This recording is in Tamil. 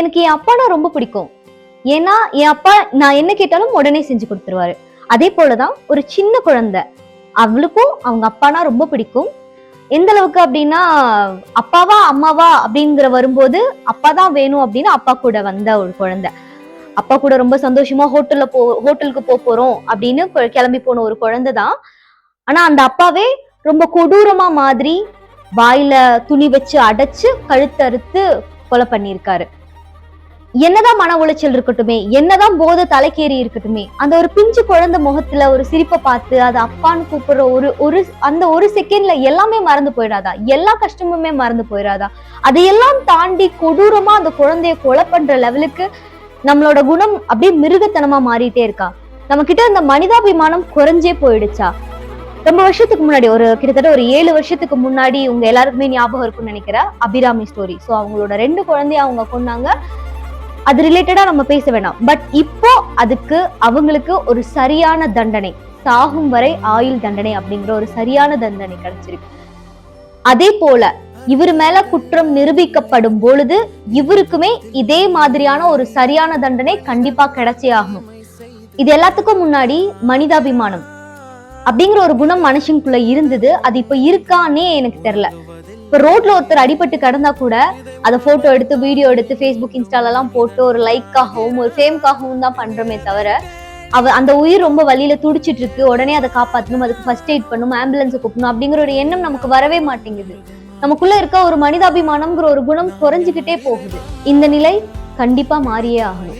எனக்கு என் அப்பானா ரொம்ப பிடிக்கும். ஏன்னா என் அப்பா நான் என்ன கேட்டாலும் உடனே செஞ்சு கொடுத்துருவாரு. அதே போலதான் ஒரு சின்ன குழந்தை, அவளுக்கும் அவங்க அப்பானா ரொம்ப பிடிக்கும். எந்த அளவுக்கு அப்படின்னா, அப்பாவா அம்மாவா அப்படிங்கிற வரும்போது அப்பா தான் வேணும் அப்படின்னு அப்பா கூட வந்த ஒரு குழந்தை. அப்பா கூட ரொம்ப சந்தோஷமா ஹோட்டலுக்கு போறோம் அப்படின்னு கிளம்பி போன ஒரு குழந்தை தான். ஆனா அந்த அப்பாவே ரொம்ப கொடூரமா மாதிரி வாயில துணி வச்சு அடைச்சு கழுத்தறுத்து கொலை பண்ணியிருக்காரு. என்னதான் மன உளைச்சல் இருக்கட்டுமே, என்னதான் போதை தலைக்கேறி இருக்கட்டுமே, அந்த ஒரு பிஞ்சு குழந்தை முகத்துல ஒரு சிரிப்பை பார்த்து அது அப்பான்னு கூப்பிடுற ஒரு ஒரு அந்த ஒரு செகண்ட்ல எல்லாமே மறந்து போயிடாதா? எல்லா கஷ்டமுமே மறந்து போயிடாதா? அதையெல்லாம் தாண்டி கொடூரமா அந்த குழந்தைய கொலை பண்ற லெவலுக்கு நம்மளோட குணம் அப்படியே மிருகத்தனமா மாறிட்டே இருக்கா? நம்ம கிட்ட இந்த மனிதாபிமானம் குறைஞ்சே போயிடுச்சா? ரொம்ப வருஷத்துக்கு முன்னாடி கிட்டத்தட்ட ஒரு 7 வருஷத்துக்கு முன்னாடி உங்க எல்லாருக்குமே ஞாபகம் இருக்கும்னு நினைக்கிறேன், அபிராமி ஸ்டோரி. சோ அவங்களோட 2 குழந்தைய அவங்க கொன்னாங்க. அது ரிலேட்டடா நம்ம பேச வேணாம். பட் இப்போ அதுக்கு அவங்களுக்கு ஒரு சரியான தண்டனை, சாகும் வரை ஆயுள் தண்டனை அப்படிங்கிற ஒரு சரியான தண்டனை கிடைச்சிருக்கு. அதே போல இவர் மேல குற்றம் நிரூபிக்கப்படும் பொழுது இவருக்குமே இதே மாதிரியான ஒரு சரியான தண்டனை கண்டிப்பா கிடைச்சே ஆகணும். இது எல்லாத்துக்கும் முன்னாடி மனிதாபிமானம் அப்படிங்கிற ஒரு குணம் மனுஷனுக்குள்ள இருந்தது. அது இப்ப இருக்கானே எனக்கு தெரியல. இப்ப ரோட்ல ஒருத்தர் அடிபட்டு கிடந்தா கூட அதை போட்டோ எடுத்து வீடியோ எடுத்து ஃபேஸ்புக் இன்ஸ்டால எல்லாம் போட்டு ஒரு லைக்காகவும் ஒரு ஃபேம்காகவும் தான் பண்றோமே தவிர, அந்த உயிர் ரொம்ப வழியில துடிச்சிட்டு இருக்கு, உடனே அதை காப்பாற்றணும், அதுக்கு ஃபர்ஸ்ட் எய்ட் பண்ணணும், ஆம்புலன்ஸ் கூப்பிடணும் அப்படிங்கிற ஒரு எண்ணம் நமக்கு வரவே மாட்டேங்குது. நமக்குள்ள இருக்க ஒரு மனிதாபிமானம்ங்கிற ஒரு குணம் குறைஞ்சுக்கிட்டே போகுது. இந்த நிலை கண்டிப்பா மாறியே ஆகணும்.